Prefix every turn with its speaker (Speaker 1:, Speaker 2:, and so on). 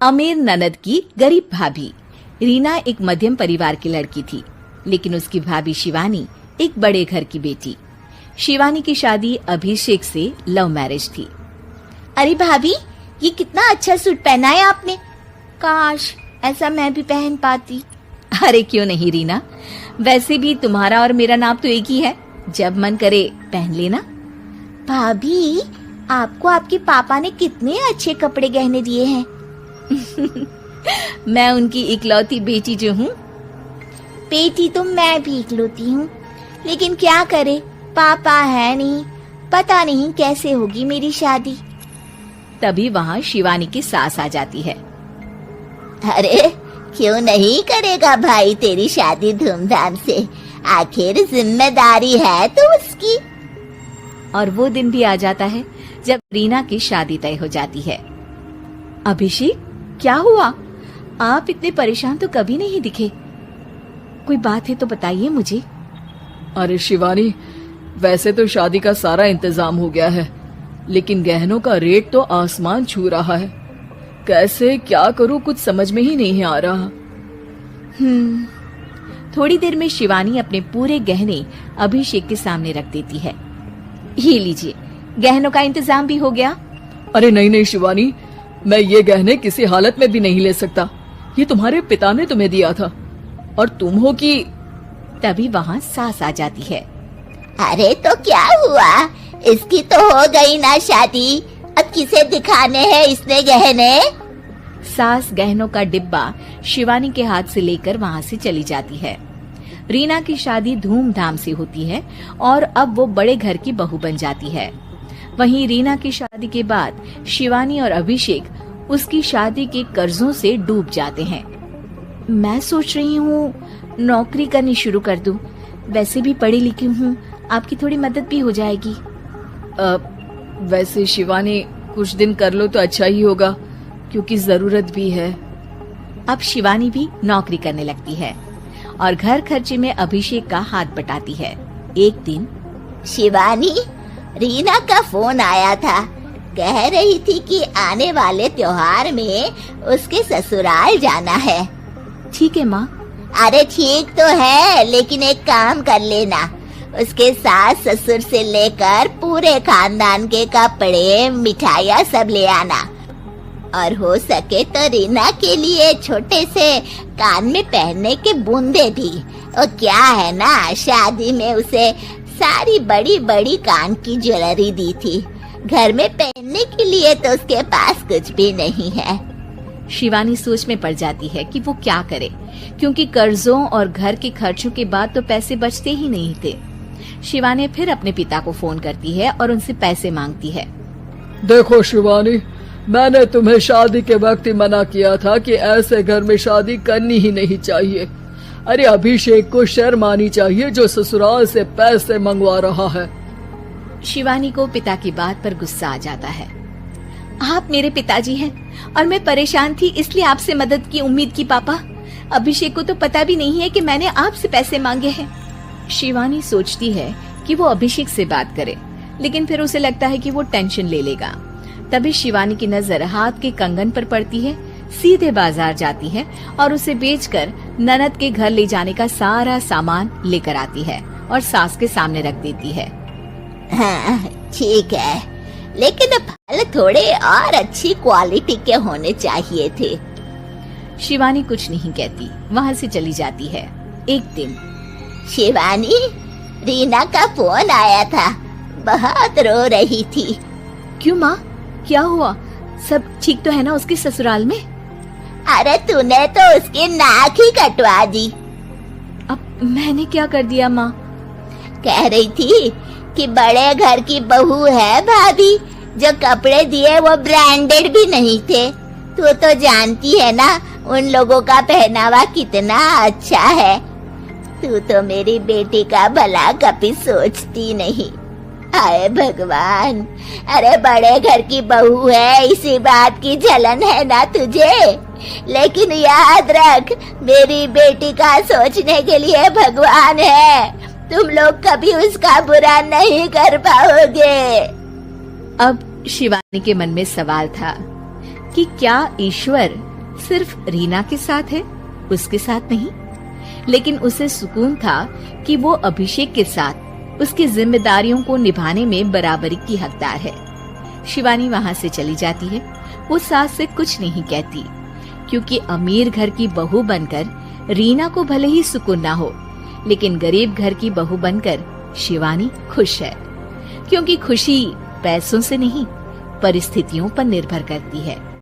Speaker 1: अमीर ननद की गरीब भाभी। रीना एक मध्यम परिवार की लड़की थी, लेकिन उसकी भाभी शिवानी एक बड़े घर की बेटी। शिवानी की शादी अभिषेक से लव मैरिज थी।
Speaker 2: अरे भाभी, ये कितना अच्छा सूट पहना है आपने। काश ऐसा मैं भी पहन पाती।
Speaker 1: अरे क्यों नहीं रीना, वैसे भी तुम्हारा और मेरा नाम तो एक ही है, जब मन करे पहन लेना।
Speaker 2: भाभी, आपको आपके पापा ने कितने अच्छे कपड़े गहने दिए हैं।
Speaker 1: मैं उनकी इकलौती बेटी जो हूँ।
Speaker 2: बेटी तो मैं भी इकलौती हूँ, लेकिन क्या करे, पापा है नहीं, पता नहीं कैसे होगी मेरी शादी।
Speaker 1: तभी वहाँ शिवानी की सास आ जाती है।
Speaker 2: अरे क्यों नहीं करेगा भाई तेरी शादी धूमधाम से, आखिर जिम्मेदारी है तो उसकी।
Speaker 1: और वो दिन भी आ जाता है जब रीना की शादी तय हो जाती है। अभिषेक, क्या हुआ? आप इतने परेशान तो कभी नहीं दिखे। कोई बात है तो बताइए मुझे।
Speaker 3: अरे शिवानी, वैसे तो शादी का सारा इंतजाम हो गया है, लेकिन गहनों का रेट तो आसमान छू रहा है। कैसे क्या करूं, कुछ समझ में ही नहीं आ रहा।
Speaker 1: थोड़ी देर में शिवानी अपने पूरे गहने अभिषेक के सामने रख देती है। ये लीजिए, गहनों का इंतजाम भी हो गया।
Speaker 3: अरे नहीं नहीं शिवानी, मैं ये गहने किसी हालत में भी नहीं ले सकता। ये तुम्हारे पिता ने तुम्हें दिया था, और तुम हो कि।
Speaker 1: तभी वहाँ सास आ जाती है।
Speaker 2: अरे तो क्या हुआ, इसकी तो हो गई ना शादी, अब किसे दिखाने हैं इसने गहने।
Speaker 1: सास गहनों का डिब्बा शिवानी के हाथ से लेकर वहाँ से चली जाती है। रीना की शादी धूमधाम से होती है और अब वो बड़े घर की बहू बन जाती है। वहीं रीना की शादी के बाद शिवानी और अभिषेक उसकी शादी के कर्जों से डूब जाते हैं। मैं सोच रही हूँ नौकरी करनी शुरू कर दूं। वैसे भी पढ़ी लिखी हूँ, आपकी थोड़ी मदद भी हो जाएगी।
Speaker 3: वैसे शिवानी, कुछ दिन कर लो तो अच्छा ही होगा, क्योंकि जरूरत भी है।
Speaker 1: अब शिवानी भी नौकरी करने लगती है और घर खर्चे में अभिषेक का हाथ बटाती है। एक दिन
Speaker 2: शिवानी, रीना का फोन आया था, कह रही थी कि आने वाले त्योहार में उसके ससुराल जाना है।
Speaker 1: ठीक है माँ।
Speaker 2: अरे ठीक तो है, लेकिन एक काम कर लेना, उसके सास ससुर से लेकर पूरे खानदान के कपड़े मिठाइयाँ सब ले आना, और हो सके तो रीना के लिए छोटे से कान में पहनने के बूंदे भी। और क्या है ना, शादी में उसे सारी बड़ी बड़ी कान की ज्वेलरी दी थी, घर में पहनने के लिए तो उसके पास कुछ भी नहीं है।
Speaker 1: शिवानी सोच में पड़ जाती है कि वो क्या करे, क्योंकि कर्जों और घर के खर्चों के बाद तो पैसे बचते ही नहीं थे। शिवानी फिर अपने पिता को फोन करती है और उनसे पैसे मांगती है।
Speaker 3: देखो शिवानी, मैंने तुम्हें शादी के वक्त ही मना किया था कि ऐसे घर में शादी करनी ही नहीं चाहिए। अरे अभिषेक को शर्म आनी चाहिए जो ससुराल से पैसे मंगवा रहा है।
Speaker 1: शिवानी को पिता की बात पर गुस्सा आ जाता है। आप मेरे पिताजी हैं और मैं परेशान थी, इसलिए आपसे मदद की उम्मीद की पापा। अभिषेक को तो पता भी नहीं है कि मैंने आपसे पैसे मांगे हैं। शिवानी सोचती है कि वो अभिषेक से बात करे, लेकिन फिर उसे लगता है कि वो टेंशन ले लेगा। तभी शिवानी की नजर हाथ के कंगन पर पड़ती है। सीधे बाजार जाती है और उसे बेचकर ननद के घर ले जाने का सारा सामान लेकर आती है और सास के सामने रख देती है।
Speaker 2: हाँ ठीक है, लेकिन फल थोड़े और अच्छी क्वालिटी के होने चाहिए थे।
Speaker 1: शिवानी कुछ नहीं कहती, वहाँ से चली जाती है। एक दिन
Speaker 2: शिवानी, रीना का फोन आया था, बहुत रो रही थी।
Speaker 1: क्यों माँ, क्या हुआ? सब ठीक तो है ना उसके ससुराल में?
Speaker 2: अरे तूने तो उसकी नाक ही कटवा दी।
Speaker 1: अब मैंने क्या कर दिया माँ?
Speaker 2: कह रही थी कि बड़े घर की बहू है भाभी, जो कपड़े दिए वो ब्रांडेड भी नहीं थे। तू तो जानती है ना उन लोगों का पहनावा कितना अच्छा है। तू तो मेरी बेटी का भला कभी सोचती नहीं। हाय भगवान, अरे बड़े घर की बहू है, इसी बात की जलन है ना तुझे, लेकिन याद रख मेरी बेटी का सोचने के लिए भगवान है। तुम लोग कभी उसका बुरा नहीं कर पाओगे।
Speaker 1: अब शिवानी के मन में सवाल था, कि क्या ईश्वर सिर्फ रीना के साथ है, उसके साथ नहीं। लेकिन उसे सुकून था कि वो अभिषेक के साथ उसकी जिम्मेदारियों को निभाने में बराबरी की हकदार है। शिवानी वहां से चली जाती है। वो सास से कुछ नहीं कहती, क्योंकि अमीर घर की बहू बनकर रीना को भले ही सुकून ना हो, लेकिन गरीब घर की बहू बनकर शिवानी खुश है, क्योंकि खुशी पैसों से नहीं परिस्थितियों पर निर्भर करती है।